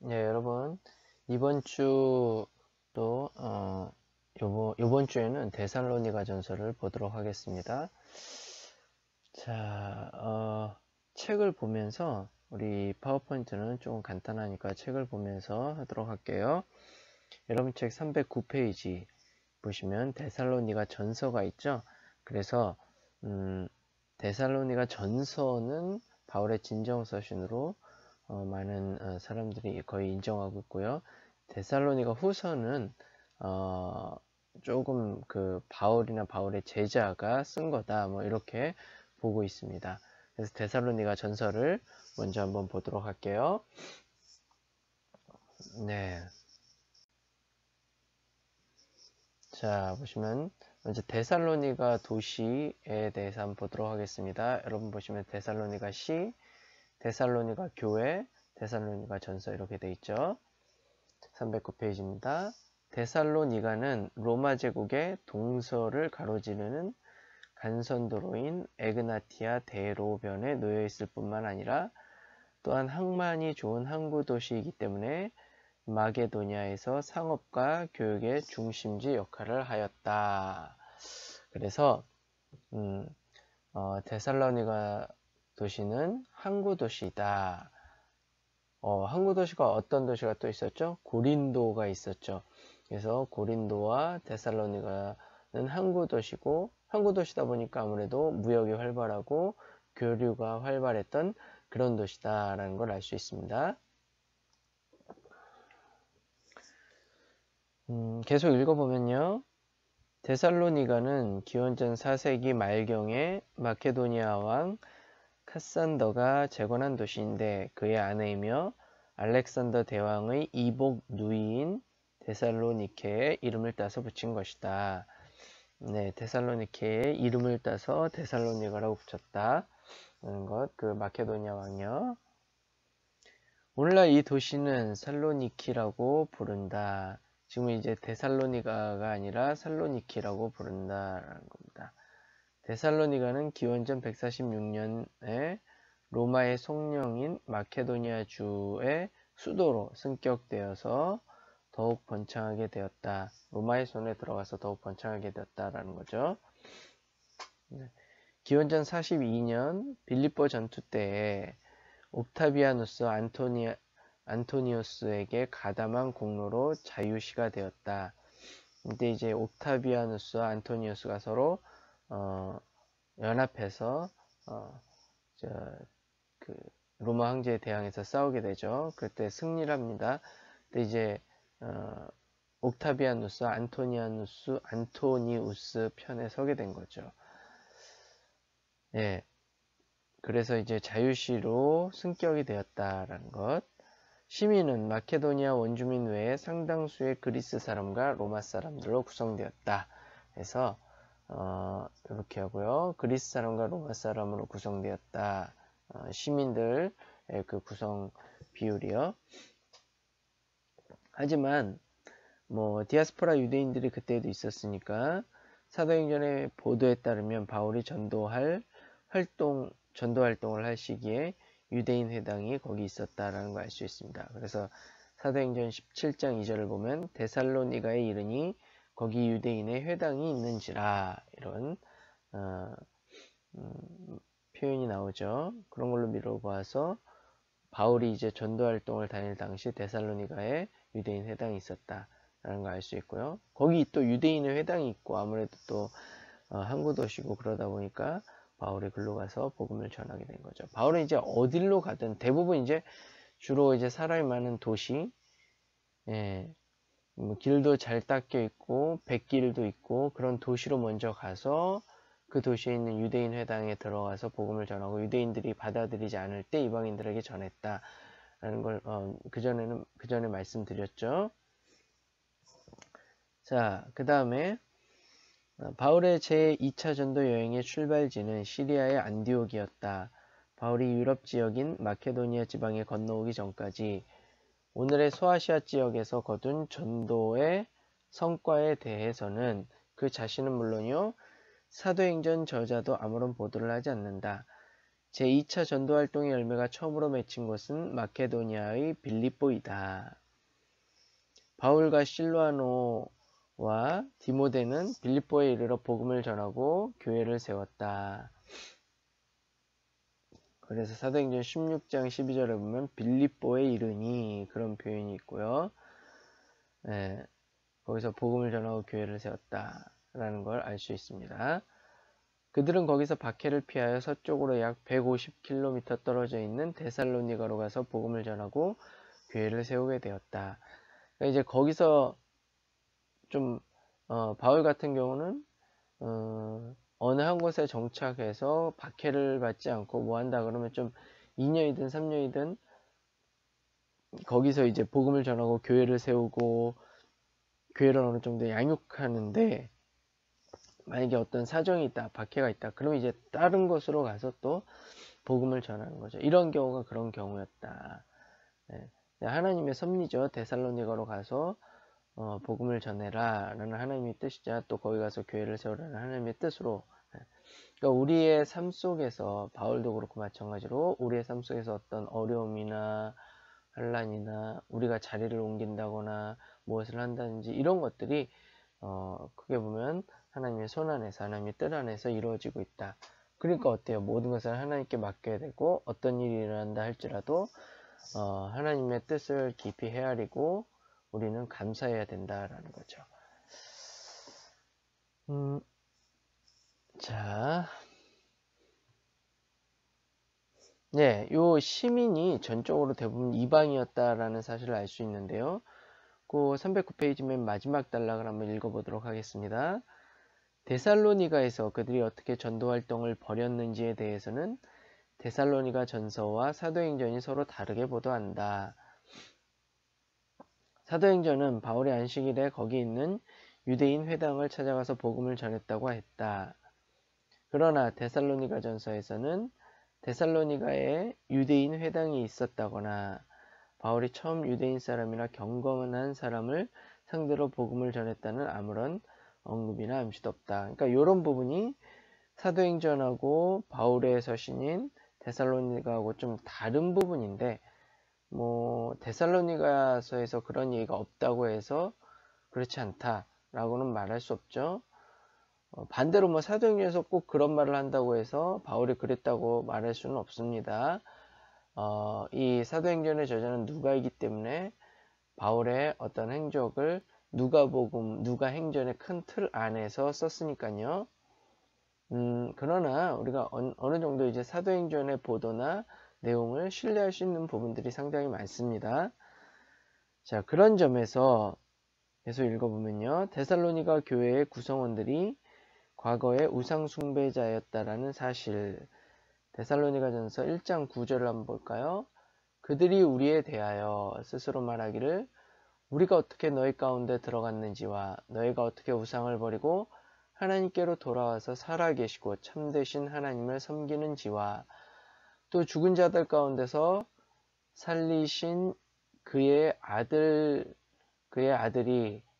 네, 여러분, 이번 주도, 요번 주에는 데살로니가 전서를 보도록 하겠습니다. 자, 책을 보면서, 우리 파워포인트는 조금 간단하니까 책을 보면서 하도록 할게요. 여러분 책 309페이지 보시면 데살로니가 전서가 있죠? 그래서, 데살로니가 전서는 바울의 진정 서신으로 많은 사람들이 거의 인정하고 있고요. 데살로니가 후서는 어, 조금 그 바울이나 바울의 제자가 쓴 거다 뭐 이렇게 보고 있습니다. 그래서 데살로니가 전서를 먼저 한번 보도록 할게요. 네. 자, 보시면 먼저 데살로니가 도시에 대해서 한번 보도록 하겠습니다. 여러분 보시면 데살로니가 시, 데살로니가 교회, 데살로니가 전서 이렇게 돼 있죠. 309페이지입니다. 데살로니가는 로마 제국의 동서를 가로지르는 간선도로인 에그나티아 대로변에 놓여 있을 뿐만 아니라 또한 항만이 좋은 항구 도시이기 때문에 마게도니아에서 상업과 교육의 중심지 역할을 하였다. 그래서 데살로니가 도시는 항구 도시이다. 항구 도시가 어떤 도시가 또 있었죠? 고린도가 있었죠. 그래서 고린도와 데살로니가는 항구 도시고, 항구 도시다 보니까 아무래도 무역이 활발하고 교류가 활발했던 그런 도시다라는 걸 알 수 있습니다. 계속 읽어보면요. 데살로니가는 기원전 4세기 말경에 마케도니아 왕 카산더가 재건한 도시인데 그의 아내이며 알렉산더 대왕의 이복 누이인 데살로니케의 이름을 따서 붙인 것이다. 네, 데살로니케의 이름을 따서 데살로니가라고 붙였다. 라는 것, 그 마케도니아 왕이요. 오늘날 이 도시는 살로니키라고 부른다. 지금 이제 데살로니가가 아니라 살로니키라고 부른다라는 겁니다. 데살로니가는 기원전 146년에 로마의 속령인 마케도니아 주의 수도로 승격되어서 더욱 번창하게 되었다. 로마의 손에 들어가서 더욱 번창하게 되었다라는 거죠. 기원전 42년 빌립보 전투 때에 옵타비아누스 안토니우스에게 가담한 공로로 자유시가 되었다. 근데 이제 옵타비아누스와 안토니우스가 서로 연합해서 저, 그 로마 황제에 대항해서 싸우게 되죠. 그때 승리를 합니다. 근데 이제 옥타비아누스, 안토니우스 편에 서게 된 거죠. 예. 그래서 이제 자유시로 승격이 되었다라는 것. 시민은 마케도니아 원주민 외에 상당수의 그리스 사람과 로마 사람들로 구성되었다. 그래서 이렇게 하고요. 그리스 사람과 로마 사람으로 구성되었다. 시민들의 그 구성 비율이요. 하지만 뭐 디아스포라 유대인들이 그때도 있었으니까 사도행전의 보도에 따르면 바울이 전도 활동을 할 시기에 유대인 회당이 거기 있었다라는 걸 알 수 있습니다. 그래서 사도행전 17장 2절을 보면 데살로니가에 이르니 거기 유대인의 회당이 있는지라 이런 표현이 나오죠. 그런 걸로 미뤄보아서 바울이 이제 전도 활동을 다닐 당시 데살로니가에 유대인 회당이 있었다라는 걸 알 수 있고요. 거기 또 유대인의 회당이 있고 아무래도 또 항구 도시고 그러다 보니까 바울이 글로 가서 복음을 전하게 된 거죠. 바울은 이제 어딜로 가든 대부분 이제 주로 이제 사람이 많은 도시, 예, 뭐 길도 잘 닦여 있고 백길도 있고 그런 도시로 먼저 가서 그 도시에 있는 유대인 회당에 들어가서 복음을 전하고 유대인들이 받아들이지 않을 때 이방인들에게 전했다라는 걸 그 전에 말씀드렸죠. 자, 그 다음에 바울의 제2차 전도 여행의 출발지는 시리아의 안디옥이었다. 바울이 유럽 지역인 마케도니아 지방에 건너오기 전까지 오늘의 소아시아 지역에서 거둔 전도의 성과에 대해서는 그 자신은 물론이요, 사도행전 저자도 아무런 보도를 하지 않는다. 제2차 전도활동의 열매가 처음으로 맺힌 곳은 마케도니아의 빌립보이다. 바울과 실루아노와 디모데는 빌립보에 이르러 복음을 전하고 교회를 세웠다. 그래서 사도행전 16장 12절에 보면 빌립보에 이르니 그런 표현이 있고요. 네, 거기서 복음을 전하고 교회를 세웠다라는 걸 알 수 있습니다. 그들은 거기서 박해를 피하여 서쪽으로 약 150km 떨어져 있는 데살로니가로 가서 복음을 전하고 교회를 세우게 되었다. 그러니까 이제 거기서 좀 바울 같은 경우는 어느 한 곳에 정착해서 박해를 받지 않고 뭐 한다 그러면 좀 2년이든 3년이든 거기서 이제 복음을 전하고 교회를 세우고 교회를 어느 정도 양육하는데, 만약에 어떤 사정이 있다, 박해가 있다, 그러면 이제 다른 곳으로 가서 또 복음을 전하는 거죠. 이런 경우가 그런 경우였다. 네. 하나님의 섭리죠. 데살로니가로 가서 복음을 전해라 라는 하나님의 뜻이자 또 거기 가서 교회를 세우라는 하나님의 뜻으로, 그러니까 우리의 삶 속에서 바울도 그렇고 마찬가지로 우리의 삶 속에서 어떤 어려움이나 환란이나 우리가 자리를 옮긴다거나 무엇을 한다든지 이런 것들이 크게 보면 하나님의 손 안에서 하나님의 뜻 안에서 이루어지고 있다. 그러니까 어때요? 모든 것을 하나님께 맡겨야 되고 어떤 일이 일어난다 할지라도 하나님의 뜻을 깊이 헤아리고 우리는 감사해야 된다라는 거죠. 자, 네, 요 시민이 전적으로 대부분 이방이었다라는 사실을 알 수 있는데요. 그 309페이지 맨 마지막 단락을 한번 읽어보도록 하겠습니다. 데살로니가에서 그들이 어떻게 전도 활동을 벌였는지에 대해서는 데살로니가 전서와 사도행전이 서로 다르게 보도한다. 사도행전은 바울의 안식일에 거기 있는 유대인 회당을 찾아가서 복음을 전했다고 했다. 그러나 데살로니가 전서에서는 데살로니가에 유대인 회당이 있었다거나 바울이 처음 유대인 사람이나 경건한 사람을 상대로 복음을 전했다는 아무런 언급이나 암시도 없다. 그러니까 이런 부분이 사도행전하고 바울의 서신인 데살로니가하고 좀 다른 부분인데, 뭐 데살로니가서에서 그런 얘기가 없다고 해서 그렇지 않다라고는 말할 수 없죠. 반대로 뭐 사도행전에서 꼭 그런 말을 한다고 해서 바울이 그랬다고 말할 수는 없습니다. 이 사도행전의 저자는 누가이기 때문에 바울의 어떤 행적을 누가복음, 누가행전의 큰 틀 안에서 썼으니까요. 그러나 우리가 어느 정도 이제 사도행전의 보도나 내용을 신뢰할 수 있는 부분들이 상당히 많습니다. 자, 그런 점에서 계속 읽어보면요. 데살로니가 교회의 구성원들이 과거에 우상 숭배자였다라는 사실, 데살로니가전서 1장 9절을 한번 볼까요? 그들이 우리에 대하여 스스로 말하기를 우리가 어떻게 너희 가운데 들어갔는지와 너희가 어떻게 우상을 버리고 하나님께로 돌아와서 살아계시고 참되신 하나님을 섬기는지와 또 죽은 자들 가운데서 살리신 그의 아들이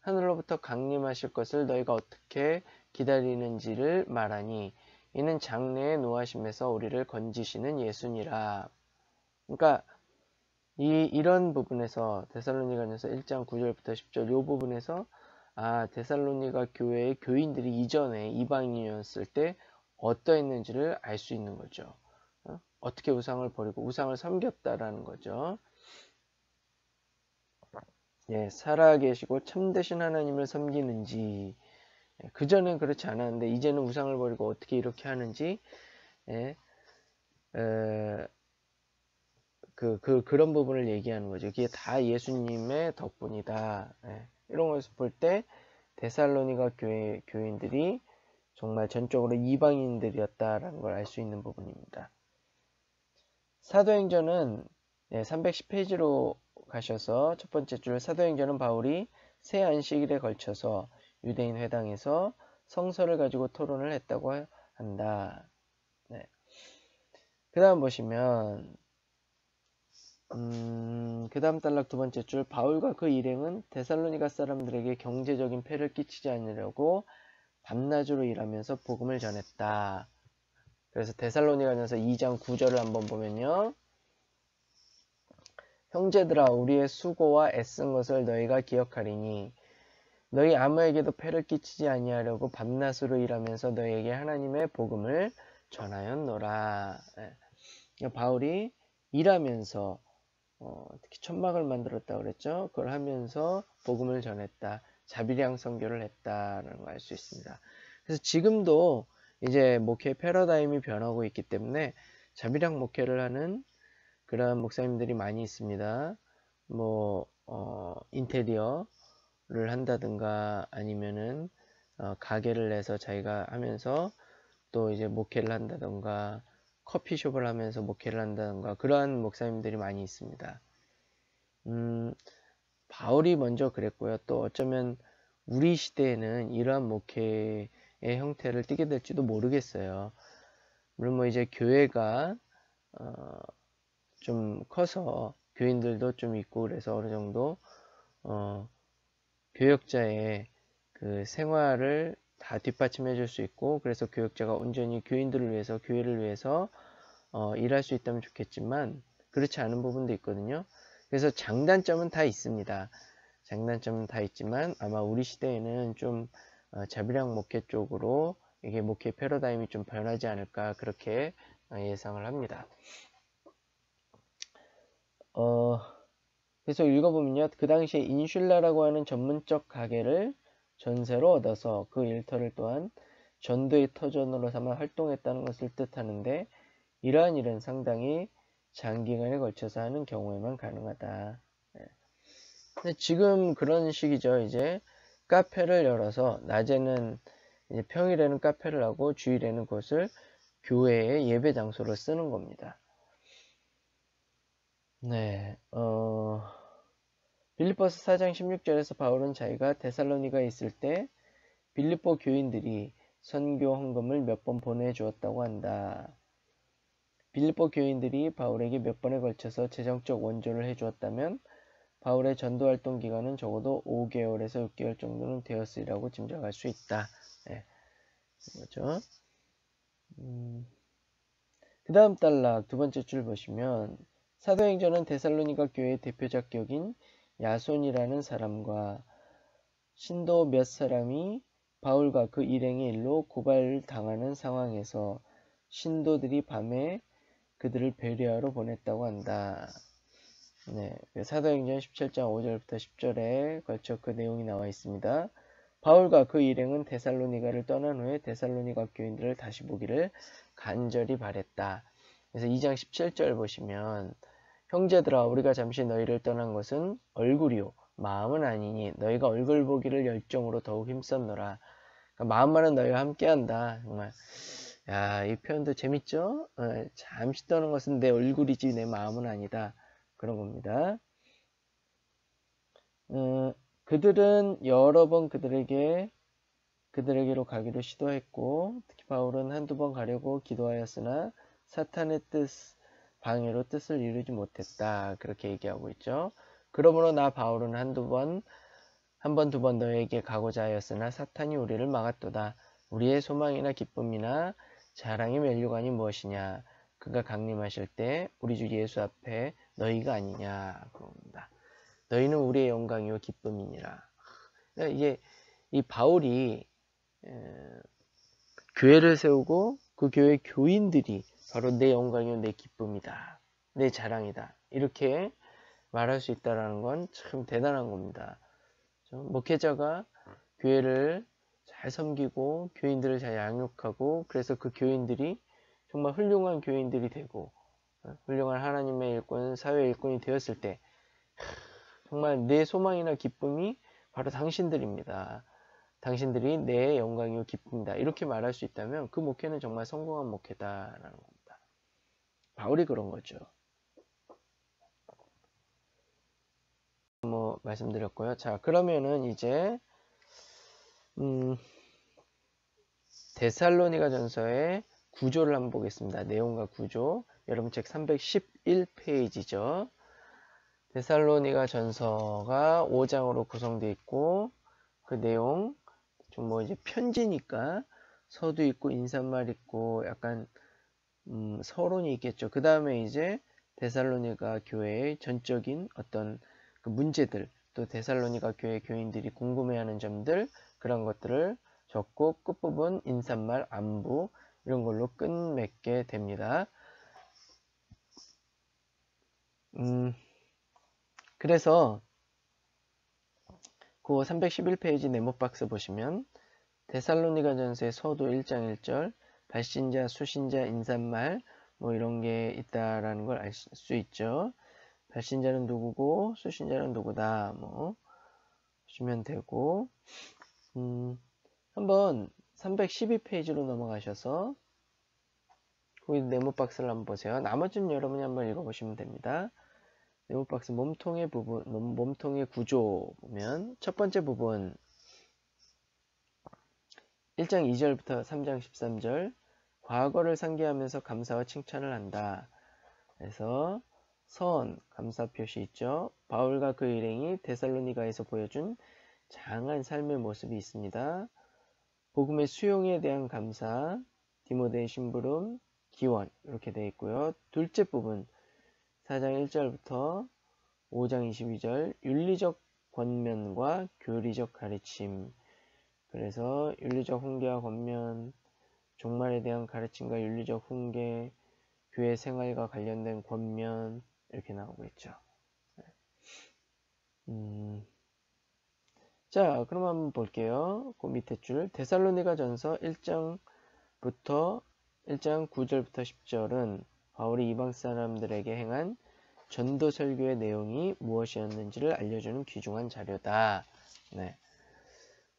하늘로부터 강림하실 것을 너희가 어떻게 기다리는지를 말하니 이는 장래의 노하심에서 우리를 건지시는 예수니라. 그러니까 이런 부분에서 데살로니가전서 1장 9절부터 10절 이 부분에서 데살로니가 교회의 교인들이 이전에 이방인이었을 때 어떠했는지를 알 수 있는 거죠. 어떻게 우상을 버리고 우상을 섬겼다라는 거죠. 예, 살아계시고 참되신 하나님을 섬기는지, 그전엔 그렇지 않았는데 이제는 우상을 버리고 어떻게 이렇게 하는지, 예, 그런 부분을 얘기하는 거죠. 그게 다 예수님의 덕분이다. 예, 이런 것을 볼 때 데살로니가 교인들이 정말 전적으로 이방인들이었다라는 걸 알 수 있는 부분입니다. 사도행전은 310페이지로 가셔서 첫 번째 줄, 사도행전은 바울이 새 안식일에 걸쳐서 유대인 회당에서 성서를 가지고 토론을 했다고 한다. 네. 그 다음 보시면 그 다음 단락 두 번째 줄, 바울과 그 일행은 데살로니가 사람들에게 경제적인 폐를 끼치지 않으려고 밤낮으로 일하면서 복음을 전했다. 그래서 데살로니가전서 2장 9절을 한번 보면요. 형제들아 우리의 수고와 애쓴 것을 너희가 기억하리니 너희 아무에게도 폐를 끼치지 아니하려고 밤낮으로 일하면서 너희에게 하나님의 복음을 전하였노라. 바울이 일하면서 특히 천막을 만들었다 그랬죠. 그걸 하면서 복음을 전했다. 자비량 선교를 했다라는 걸 알 수 있습니다. 그래서 지금도 이제 목회 패러다임이 변하고 있기 때문에 자비량 목회를 하는 그러한 목사님들이 많이 있습니다. 뭐 인테리어를 한다든가 아니면은 가게를 내서 자기가 하면서 또 이제 목회를 한다든가 커피숍을 하면서 목회를 한다든가 그러한 목사님들이 많이 있습니다. 바울이 먼저 그랬고요. 또 어쩌면 우리 시대에는 이러한 목회의 형태를 띠게 될지도 모르겠어요. 물론 뭐 이제 교회가 좀 커서 교인들도 좀 있고 그래서 어느 정도 교역자의 그 생활을 다 뒷받침해 줄 수 있고 그래서 교역자가 온전히 교인들을 위해서 교회를 위해서 일할 수 있다면 좋겠지만 그렇지 않은 부분도 있거든요. 그래서 장단점은 다 있습니다. 장단점은 다 있지만 아마 우리 시대에는 좀 자비량 목회 쪽으로 이게 목회 패러다임이 좀 변하지 않을까 그렇게 예상을 합니다. 그래서 읽어보면요. 그 당시에 인슐라라고 하는 전문적 가게를 전세로 얻어서 그 일터를 또한 전도의 터전으로 삼아 활동했다는 것을 뜻하는데 이러한 일은 상당히 장기간에 걸쳐서 하는 경우에만 가능하다. 근데 지금 그런 식이죠. 이제 카페를 열어서 낮에는 이제 평일에는 카페를 하고 주일에는 그것을 교회의 예배 장소로 쓰는 겁니다. 네, 빌립보서 4장 16절에서 바울은 자기가 데살로니가에 있을 때 빌립보 교인들이 선교 헌금을 몇 번 보내주었다고 한다. 빌립보 교인들이 바울에게 몇 번에 걸쳐서 재정적 원조를 해주었다면 바울의 전도활동 기간은 적어도 5개월에서 6개월 정도는 되었으리라고 짐작할 수 있다. 네, 그렇죠. 그 다음 단락 두 번째 줄 보시면 사도행전은 데살로니가 교회의 대표적 격인 야손이라는 사람과 신도 몇 사람이 바울과 그 일행의 일로 고발을 당하는 상황에서 신도들이 밤에 그들을 배려하러 보냈다고 한다. 네, 사도행전 17장 5절부터 10절에 걸쳐 그 내용이 나와 있습니다. 바울과 그 일행은 데살로니가를 떠난 후에 데살로니가 교인들을 다시 보기를 간절히 바랬다. 그래서 2장 17절 보시면 형제들아 우리가 잠시 너희를 떠난 것은 얼굴이요 마음은 아니니 너희가 얼굴 보기를 열정으로 더욱 힘썼노라. 그러니까 마음만은 너희와 함께한다. 정말 야, 이 표현도 재밌죠? 잠시 떠난 것은 내 얼굴이지 내 마음은 아니다. 그런 겁니다. 그들은 여러 번 그들에게로 가기로 시도했고 특히 바울은 한두 번 가려고 기도하였으나 사탄의 방해로 뜻을 이루지 못했다. 그렇게 얘기하고 있죠. 그러므로 나 바울은 한 번, 두 번 너에게 가고자 하였으나 사탄이 우리를 막았도다. 우리의 소망이나 기쁨이나 자랑의 면류관이 무엇이냐? 그가 강림하실 때 우리 주 예수 앞에 너희가 아니냐? 그럽니다. 너희는 우리의 영광이요 기쁨이니라. 이게 이 바울이 교회를 세우고 그 교회 교인들이 바로 내 영광이요 내 기쁨이다. 내 자랑이다. 이렇게 말할 수 있다는 건 참 대단한 겁니다. 목회자가 교회를 잘 섬기고 교인들을 잘 양육하고 그래서 그 교인들이 정말 훌륭한 교인들이 되고 훌륭한 하나님의 일꾼, 사회 일꾼이 되었을 때 정말 내 소망이나 기쁨이 바로 당신들입니다. 당신들이 내 영광이요 기쁨이다. 이렇게 말할 수 있다면 그 목회는 정말 성공한 목회다라는 겁니다. 바울이 그런 거죠. 뭐 말씀드렸고요. 자, 그러면은 이제 데살로니가 전서의 구조를 한번 보겠습니다. 내용과 구조. 여러분 책 311페이지죠. 데살로니가 전서가 5장으로 구성되어 있고 그 내용 좀 뭐 이제 편지니까 서두 있고 인사말 있고 약간 서론이 있겠죠. 그 다음에 이제 데살로니가 교회의 전적인 어떤 그 문제들, 또 데살로니가 교회 교인들이 궁금해하는 점들, 그런 것들을 적고 끝부분 인사말, 안부 이런 걸로 끝맺게 됩니다. 그래서 그 311페이지 네모박스 보시면 데살로니가전서의 서두 1장 1절 발신자, 수신자, 인사말 뭐 이런 게 있다라는 걸 알 수 있죠. 발신자는 누구고 수신자는 누구다 뭐 보시면 되고 한번 312페이지로 넘어가셔서 거기 네모박스를 한번 보세요. 나머지는 여러분이 한번 읽어보시면 됩니다. 네모박스 몸통의 부분, 몸통의 구조 보면 첫 번째 부분 1장 2절부터 3장 13절 과거를 상기하면서 감사와 칭찬을 한다. 그래서 선, 감사 표시 있죠. 바울과 그 일행이 데살로니가에서 보여준 장한 삶의 모습이 있습니다. 복음의 수용에 대한 감사, 디모데의 심부름, 기원 이렇게 되어 있고요. 둘째 부분 4장 1절부터 5장 22절 윤리적 권면과 교리적 가르침. 그래서 윤리적 훈계와 권면, 종말에 대한 가르침과 윤리적 훈계, 교회 생활과 관련된 권면 이렇게 나오고 있죠. 자, 그럼 한번 볼게요. 그 밑에 줄 데살로니가 전서 1장부터 1장 9절부터 10절은 바울이 이방 사람들에게 행한 전도 설교의 내용이 무엇이었는지를 알려주는 귀중한 자료다. 네.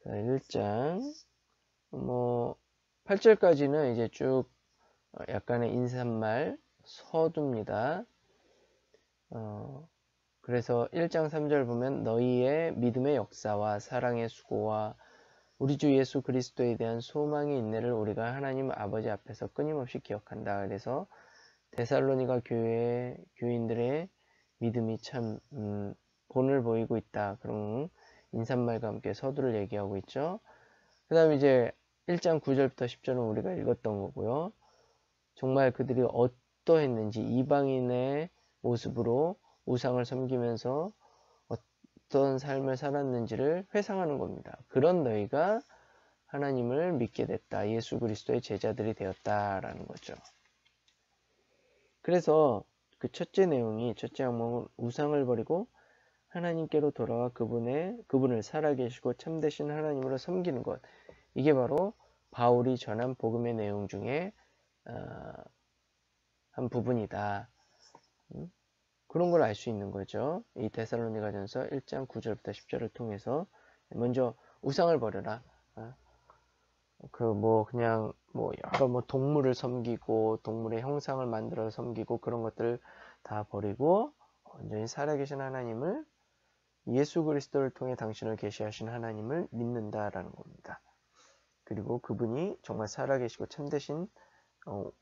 1장 뭐 8절까지는 이제 쭉 약간의 인사말 서두입니다. 그래서 1장 3절 보면 너희의 믿음의 역사와 사랑의 수고와 우리 주 예수 그리스도에 대한 소망의 인내를 우리가 하나님 아버지 앞에서 끊임없이 기억한다. 그래서 데살로니가 교회 교인들의 믿음이 참 본을 보이고 있다. 그런 인사말과 함께 서두를 얘기하고 있죠. 그 다음에 이제 1장 9절부터 10절은 우리가 읽었던 거고요. 정말 그들이 어떠했는지 이방인의 모습으로 우상을 섬기면서 어떤 삶을 살았는지를 회상하는 겁니다. 그런 너희가 하나님을 믿게 됐다. 예수 그리스도의 제자들이 되었다라는 거죠. 그래서 그 첫째 내용이 첫째 항목은 우상을 버리고 하나님께로 돌아와 그분을 살아계시고 참되신 하나님으로 섬기는 것. 이게 바로 바울이 전한 복음의 내용 중에 한 부분이다. 그런 걸 알 수 있는 거죠. 이 데살로니가전서 1장 9절부터 10절을 통해서 먼저 우상을 버려라. 그냥 여러 동물을 섬기고 동물의 형상을 만들어 섬기고 그런 것들을 다 버리고 온전히 살아계신 하나님을 예수 그리스도를 통해 당신을 계시하신 하나님을 믿는다라는 겁니다. 그리고 그분이 정말 살아계시고 참되신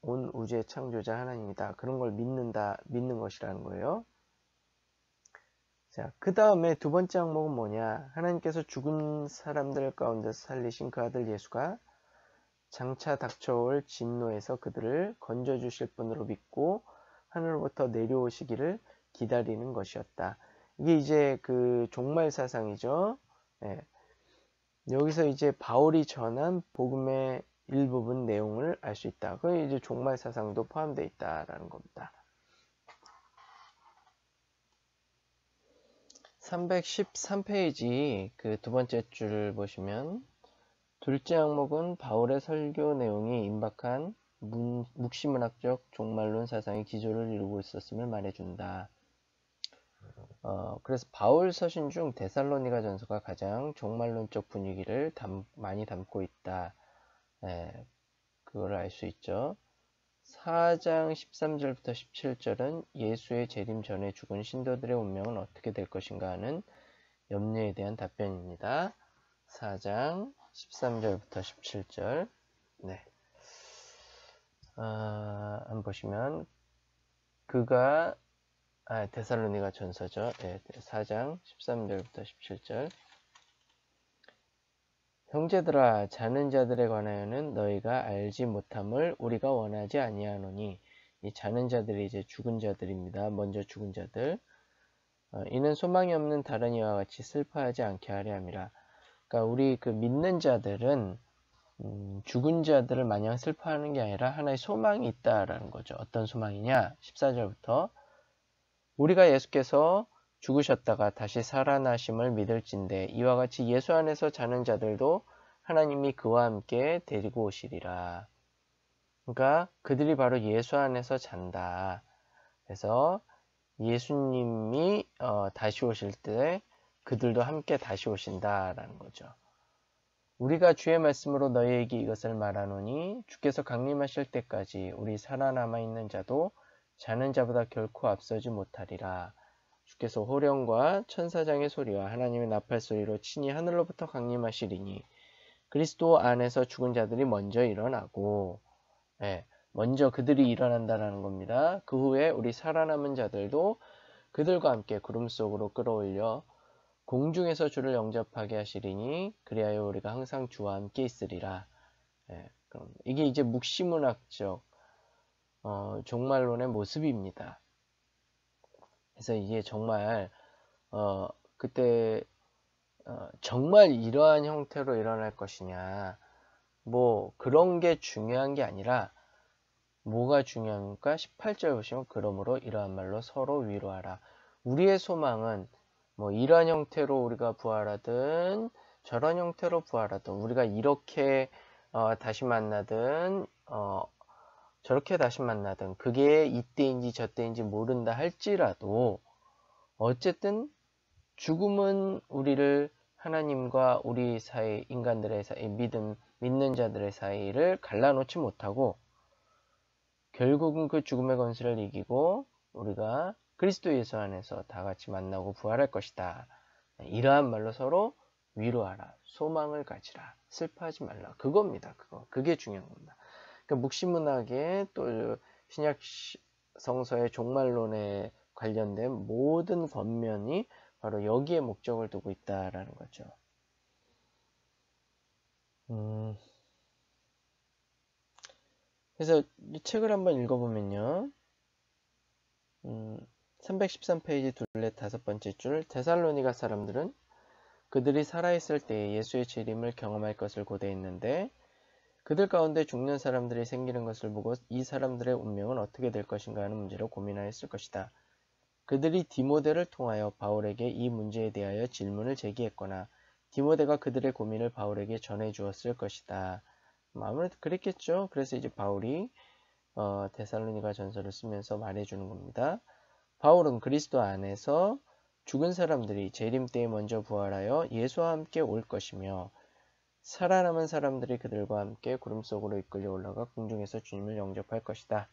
온 우주의 창조자 하나님이다. 그런 걸 믿는 것이라는 거예요. 자, 그 다음에 두 번째 항목은 뭐냐? 하나님께서 죽은 사람들 가운데서 살리신 그 아들 예수가 장차 닥쳐올 진노에서 그들을 건져주실 분으로 믿고 하늘로부터 내려오시기를 기다리는 것이었다. 이게 이제 그 종말 사상이죠. 네. 여기서 이제 바울이 전한 복음의 일부분 내용을 알 수 있다. 그 이제 종말 사상도 포함되어 있다라는 겁니다. 313페이지 그 두 번째 줄을 보시면 둘째 항목은 바울의 설교 내용이 임박한 묵시문학적 종말론 사상의 기조를 이루고 있었음을 말해준다. 그래서 바울 서신 중 데살로니가 전서가 가장 종말론적 분위기를 많이 담고 있다. 그걸 알 수 있죠. 4장 13절부터 17절은 예수의 재림 전에 죽은 신도들의 운명은 어떻게 될 것인가 하는 염려에 대한 답변입니다. 4장 13절부터 17절. 네. 한번 보시면 그가 데살로니가 전서죠. 네, 4장 13절부터 17절. 형제들아 자는 자들에 관하여는 너희가 알지 못함을 우리가 원하지 아니하노니 이 자는 자들이 이제 죽은 자들입니다. 먼저 죽은 자들. 이는 소망이 없는 다른 이와 같이 슬퍼하지 않게 하려 함이라. 그러니까 우리 그 믿는 자들은 죽은 자들을 마냥 슬퍼하는 게 아니라 하나의 소망이 있다라는 거죠. 어떤 소망이냐? 14절부터 우리가 예수께서 죽으셨다가 다시 살아나심을 믿을진대 이와 같이 예수 안에서 자는 자들도 하나님이 그와 함께 데리고 오시리라. 그러니까 그들이 바로 예수 안에서 잔다. 그래서 예수님이 다시 오실 때 그들도 함께 다시 오신다라는 거죠. 우리가 주의 말씀으로 너희에게 이것을 말하노니 주께서 강림하실 때까지 우리 살아남아 있는 자도 자는 자보다 결코 앞서지 못하리라. 주께서 호령과 천사장의 소리와 하나님의 나팔 소리로 친히 하늘로부터 강림하시리니 그리스도 안에서 죽은 자들이 먼저 일어나고 먼저 그들이 일어난다라는 겁니다. 그 후에 우리 살아남은 자들도 그들과 함께 구름 속으로 끌어올려 공중에서 주를 영접하게 하시리니 그리하여 우리가 항상 주와 함께 있으리라. 그럼 이게 이제 묵시문학적 종말론의 모습입니다. 그래서 이게 정말 그때 정말 이러한 형태로 일어날 것이냐 뭐 그런 게 중요한 게 아니라 뭐가 중요합니까? 18절 보시면 그러므로 이러한 말로 서로 위로하라. 우리의 소망은 뭐 이러한 형태로 우리가 부활하든 저런 형태로 부활하든 우리가 이렇게 다시 만나든 저렇게 다시 만나든 그게 이때인지 저때인지 모른다 할지라도 어쨌든 죽음은 우리를 하나님과 우리 사이 인간들의 사이 믿는 자들의 사이를 갈라놓지 못하고 결국은 그 죽음의 권세를 이기고 우리가 그리스도 예수 안에서 다 같이 만나고 부활할 것이다. 이러한 말로 서로 위로하라. 소망을 가지라. 슬퍼하지 말라. 그겁니다. 그게 중요한 겁니다. 그러니까 묵시문학의 또 신약 성서의 종말론에 관련된 모든 권면이 바로 여기에 목적을 두고 있다라는 거죠. 그래서 이 책을 한번 읽어보면요. 313페이지 둘레 다섯 번째 줄 데살로니가 사람들은 그들이 살아있을 때에 예수의 재림을 경험할 것을 고대했는데 그들 가운데 죽는 사람들이 생기는 것을 보고 이 사람들의 운명은 어떻게 될 것인가 하는 문제로 고민하였을 것이다. 그들이 디모데를 통하여 바울에게 이 문제에 대하여 질문을 제기했거나 디모데가 그들의 고민을 바울에게 전해 주었을 것이다. 아무래도 그랬겠죠. 그래서 이제 바울이 데살로니가 전서를 쓰면서 말해주는 겁니다. 바울은 그리스도 안에서 죽은 사람들이 재림 때에 먼저 부활하여 예수와 함께 올 것이며 살아남은 사람들이 그들과 함께 구름 속으로 이끌려 올라가 공중에서 주님을 영접할 것이다.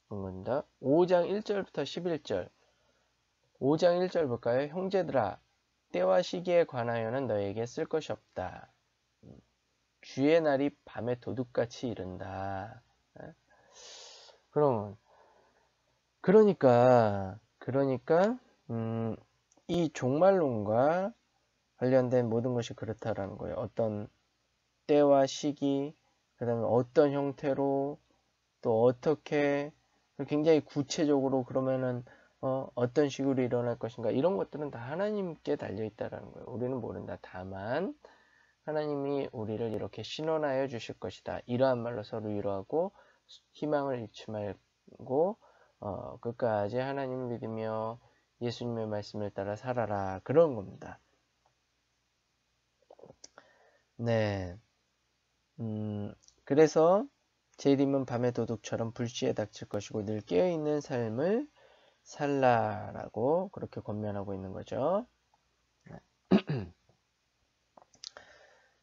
겁니다. 5장 1절부터 11절 5장 1절 볼까요? 형제들아 때와 시기에 관하여는 너에게 쓸 것이 없다. 주의 날이 밤에 도둑같이 이른다. 그러니까 이 종말론과 관련된 모든 것이 그렇다라는 거예요. 어떤 때와 시기, 그 다음에 어떤 형태로 또 어떻게 굉장히 구체적으로 그러면은 어떤 식으로 일어날 것인가 이런 것들은 다 하나님께 달려있다라는 거예요. 우리는 모른다. 다만 하나님이 우리를 이렇게 신원하여 주실 것이다. 이러한 말로 서로 위로하고 희망을 잃지 말고 끝까지 하나님을 믿으며 예수님의 말씀을 따라 살아라. 그런 겁니다. 네. 그래서 재림은 밤의 도둑처럼 불시에 닥칠 것이고 늘 깨어있는 삶을 살라라고 그렇게 권면하고 있는 거죠.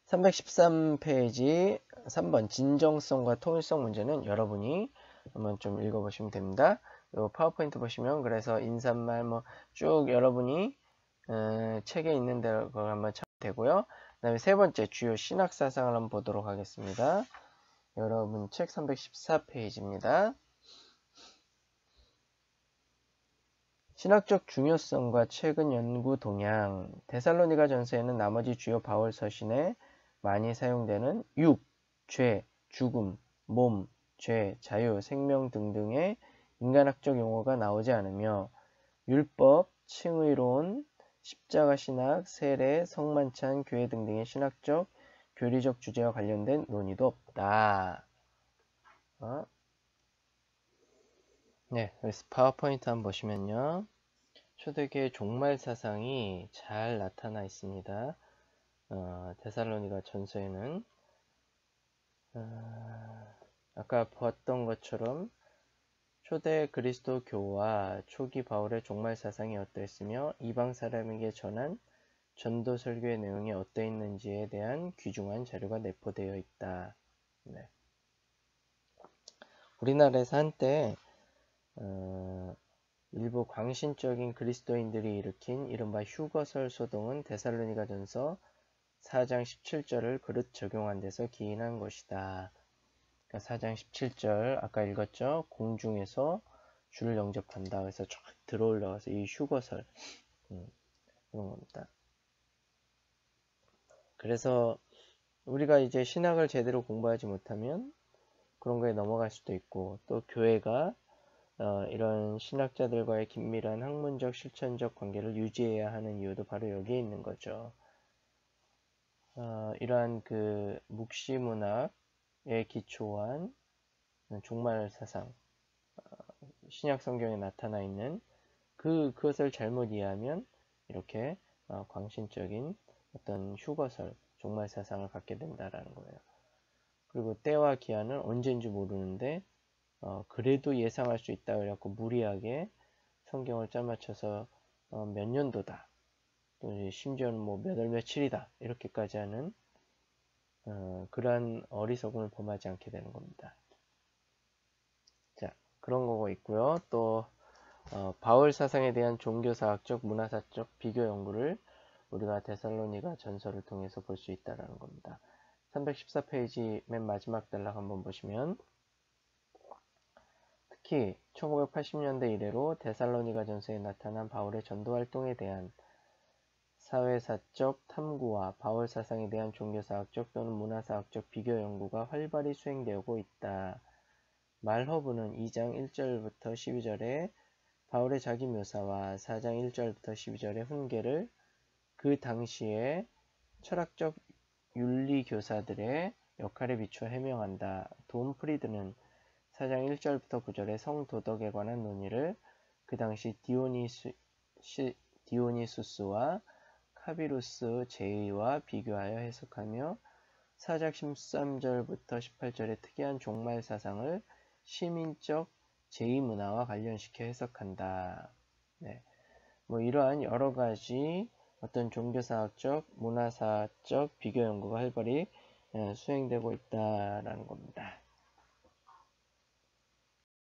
313페이지 3번 진정성과 통일성 문제는 여러분이 한번 좀 읽어보시면 됩니다. 요 파워포인트 보시면 그래서 인사말 뭐 쭉 여러분이 책에 있는 대로 그걸 한번 찾으면 되고요. 그 다음에 세 번째 주요 신학사상을 한번 보도록 하겠습니다. 여러분 책 314페이지입니다. 신학적 중요성과 최근 연구 동향 데살로니가 전서에는 나머지 주요 바울 서신에 많이 사용되는 육, 죄, 죽음, 몸, 죄, 자유, 생명 등등의 인간학적 용어가 나오지 않으며 율법, 칭의론, 십자가 신학, 세례, 성만찬, 교회 등등의 신학적, 교리적 주제와 관련된 논의도 없다. 네, 그래서 파워포인트 한번 보시면요. 초대교회 종말 사상이 잘 나타나 있습니다. 데살로니가 전서에는 아까 보았던 것처럼 초대 그리스도 교와 초기 바울의 종말 사상이 어떠했으며 이방 사람에게 전한 전도 설교의 내용이 어떠했는지에 대한 귀중한 자료가 내포되어 있다. 네. 우리나라에서 한때 일부 광신적인 그리스도인들이 일으킨 이른바 휴거설 소동은 데살로니가전서 4장 17절을 그릇 적용한 데서 기인한 것이다. 그러니까 4장 17절 아까 읽었죠? 공중에서 주를 영접한다. 그래서 쫙 들어올라가서 이 휴거설 그런 겁니다. 그래서 우리가 이제 신학을 제대로 공부하지 못하면 그런 거에 넘어갈 수도 있고 또 교회가 이런 신학자들과의 긴밀한 학문적 실천적 관계를 유지해야 하는 이유도 바로 여기에 있는 거죠. 이러한 그 묵시 문학에 기초한 종말 사상, 신약 성경에 나타나 있는 그것을 잘못 이해하면 이렇게 광신적인 어떤 휴거설, 종말 사상을 갖게 된다라는 거예요. 그리고 때와 기한은 언제인지 모르는데 그래도 예상할 수 있다 그래갖고 무리하게 성경을 짜맞춰서 몇 년도다 또 심지어는 뭐 몇 월 며칠이다 이렇게까지 하는 그러한 어리석음을 범하지 않게 되는 겁니다. 자, 그런 거고 있고요. 또 바울 사상에 대한 종교사학적, 문화사적 비교 연구를 우리가 데살로니가 전서를 통해서 볼 수 있다는 겁니다. 314페이지 맨 마지막 단락 한번 보시면 특히 1980년대 이래로 데살로니가 전서에 나타난 바울의 전도 활동에 대한 사회사적 탐구와 바울 사상에 대한 종교사학적 또는 문화사학적 비교 연구가 활발히 수행되고 있다. 말허브는 2장 1절부터 12절에 바울의 자기 묘사와 4장 1절부터 12절의 훈계를 그 당시에 철학적 윤리교사들의 역할에 비추어 해명한다. 돈 프리드는 4장 1절부터 9절의 성도덕에 관한 논의를 그 당시 디오니수스와 카비루스 제의와 비교하여 해석하며 4장 13절부터 18절의 특이한 종말 사상을 시민적 제2문화와 관련시켜 해석한다. 네. 뭐 이러한 여러 가지 어떤 종교사학적, 문화사학적 비교 연구가 활발히 수행되고 있다라는 겁니다.